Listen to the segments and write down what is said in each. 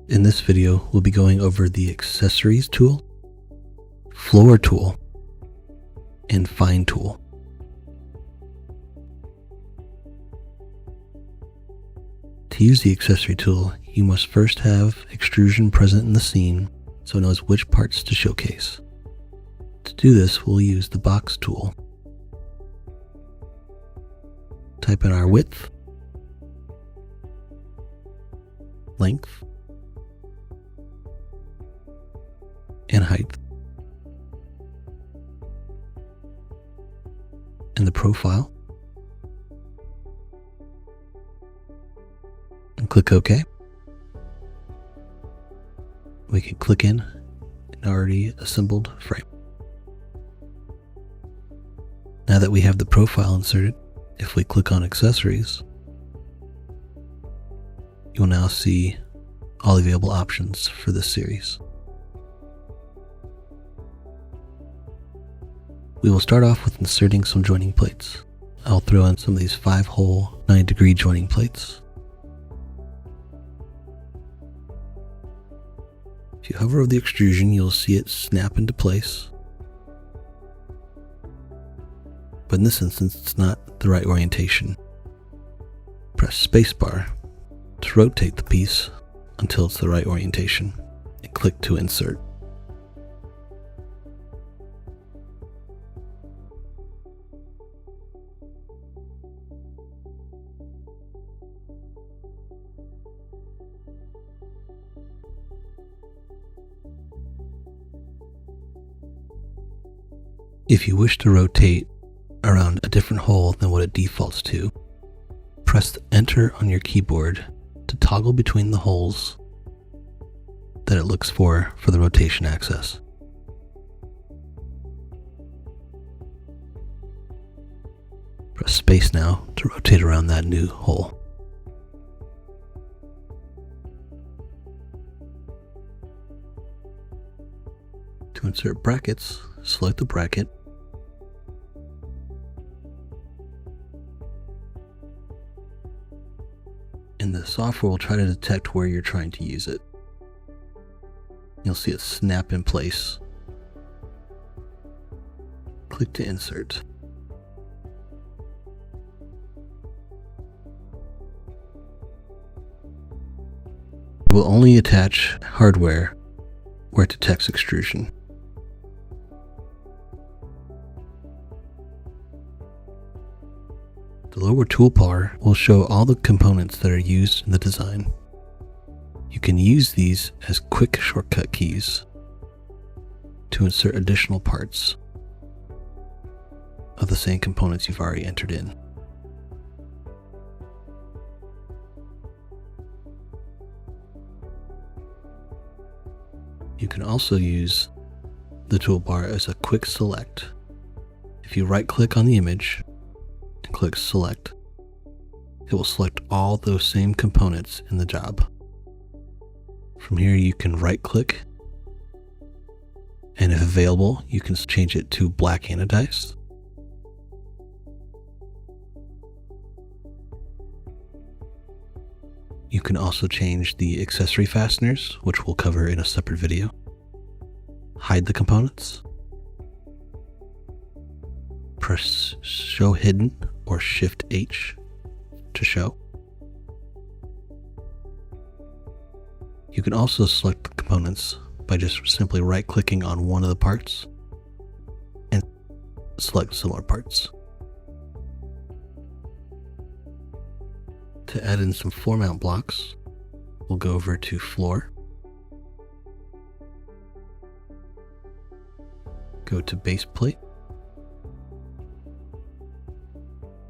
In this video, we'll be going over the Accessories tool, Floor tool, and Find tool. To use the Accessory tool, you must first have extrusion present in the scene so it knows which parts to showcase. To do this, we'll use the Box tool. Type in our width, length, and height, and the profile, and click OK. We can click in an already assembled frame. Now that we have the profile inserted, if we click on Accessories, you'll now see all available options for this series. We will start off with inserting some joining plates. I'll throw in some of these 5-hole 90-degree joining plates. If you hover over the extrusion, you'll see it snap into place. But in this instance, it's not the right orientation. Press spacebar to rotate the piece until it's the right orientation, and click to insert. If you wish to rotate around a different hole than what it defaults to, press Enter on your keyboard to toggle between the holes that it looks for the rotation axis. Press space now to rotate around that new hole. To insert brackets, select the bracket, and the software will try to detect where you're trying to use it. You'll see it snap in place. Click to insert. It will only attach hardware where it detects extrusion. The lower toolbar will show all the components that are used in the design. You can use these as quick shortcut keys to insert additional parts of the same components you've already entered in. You can also use the toolbar as a quick select. If you right-click on the image and click Select, it will select all those same components in the job. From here you can right-click, and if available, you can change it to black anodized. You can also change the accessory fasteners, which we'll cover in a separate video. Hide the components. Press Show Hidden or Shift H to show. You can also select the components by just simply right-clicking on one of the parts and select similar parts. To add in some floor mount blocks, we'll go over to Floor, go to Base Plate,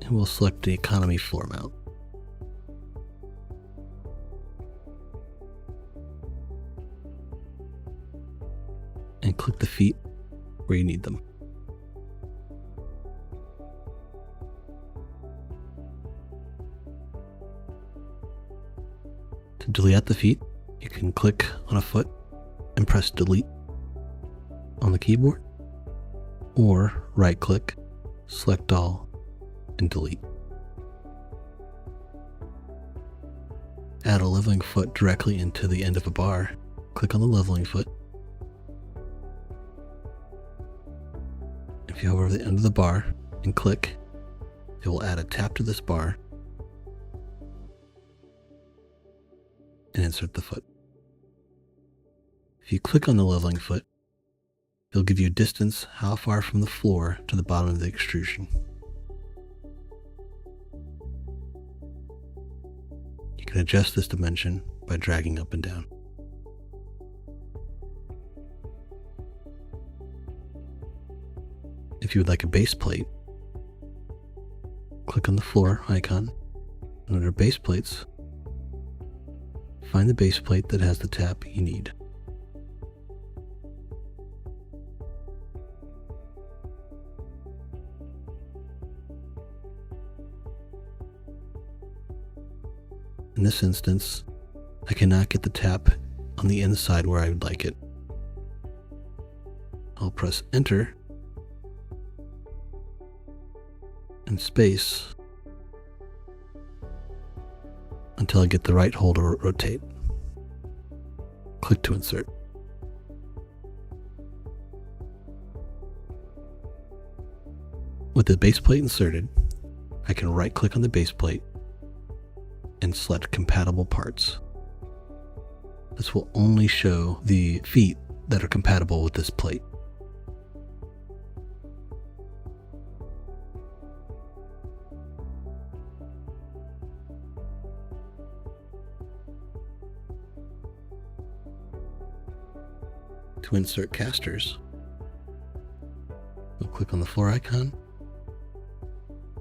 and we'll select the Economy floor mount. And click the feet where you need them. To delete the feet, you can click on a foot and press Delete on the keyboard, or right-click, select all, and delete. add a leveling foot directly into the end of a bar, click on the leveling foot. If you hover over the end of the bar and click, it will add a tap to this bar and insert the foot. If you click on the leveling foot, it'll give you a distance how far from the floor to the bottom of the extrusion. You can adjust this dimension by dragging up and down. If you would like a base plate, click on the floor icon, and under base plates, find the base plate that has the tap you need. In this instance, I cannot get the tap on the inside where I would like it. I'll press Enter and space until I get the right hole to rotate. Click to insert. With the base plate inserted, I can right click on the base plate and select compatible parts. This will only show the feet that are compatible with this plate. To insert casters, we'll click on the floor icon,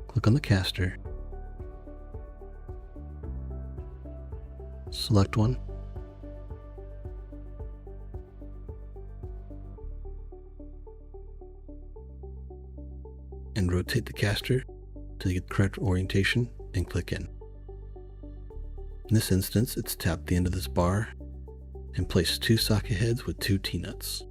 click on the caster, select one, and rotate the caster to get the correct orientation and click in. In this instance, it's tap the end of this bar and place 2 socket heads with 2 T-nuts.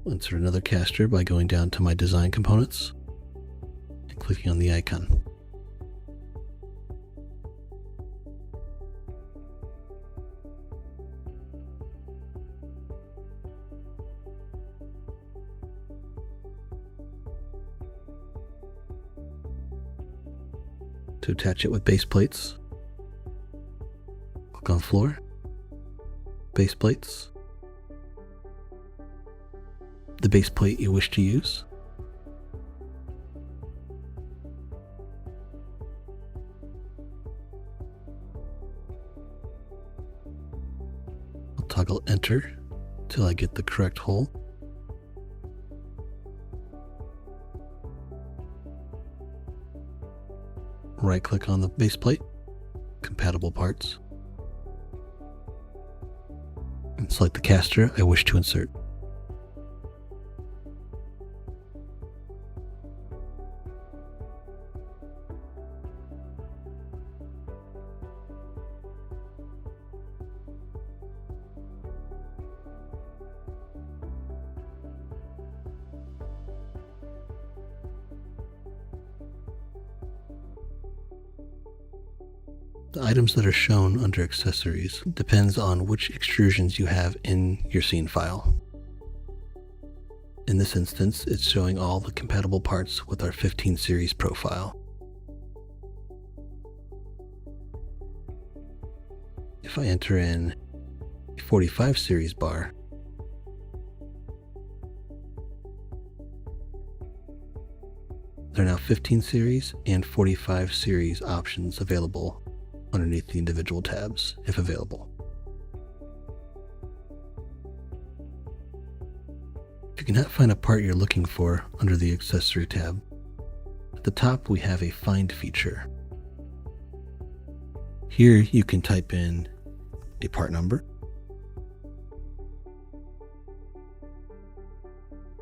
Insert another caster by going down to my design components and clicking on the icon. To attach it with base plates, click on floor, base plates, the base plate you wish to use, I'll toggle enter till I get the correct hole. Right click on the base plate, compatible parts, and select the caster I wish to insert. The items that are shown under accessories depends on which extrusions you have in your scene file. In this instance, it's showing all the compatible parts with our 15 series profile. If I enter in a 45 series bar, there are now 15 series and 45 series options available underneath the individual tabs, if available. If you cannot find a part you're looking for under the accessory tab, at the top we have a find feature. Here you can type in a part number,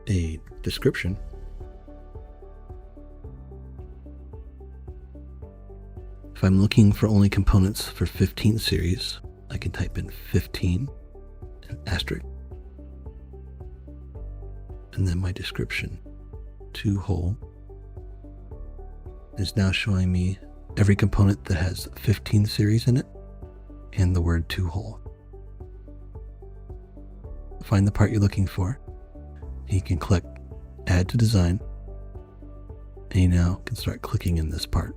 a description, if I'm looking for only components for 15 series, I can type in 15 and asterisk. and then my description. 2-hole is now showing me every component that has 15 series in it and the word 2-hole. Find the part you're looking for. You can click Add to Design, and you now can start clicking in this part.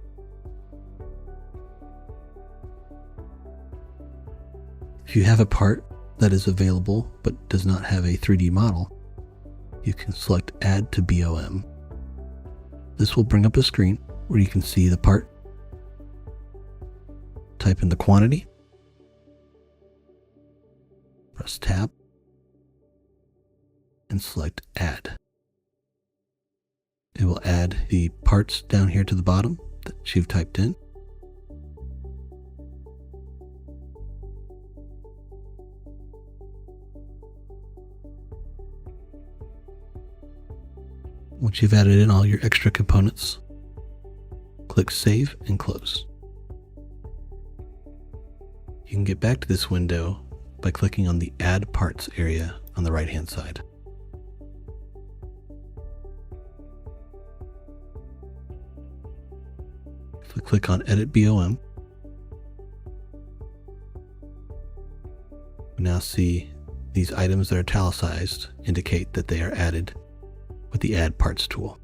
If you have a part that is available but does not have a 3D model, you can select Add to BOM. This will bring up a screen where you can see the part. Type in the quantity, press Tab, and select Add. It will add the parts down here to the bottom that you've typed in. Once you've added in all your extra components, click Save and Close. You can get back to this window by clicking on the Add Parts area on the right-hand side. If we click on Edit BOM, we now see these items that are italicized indicate that they are added with the Add Parts tool.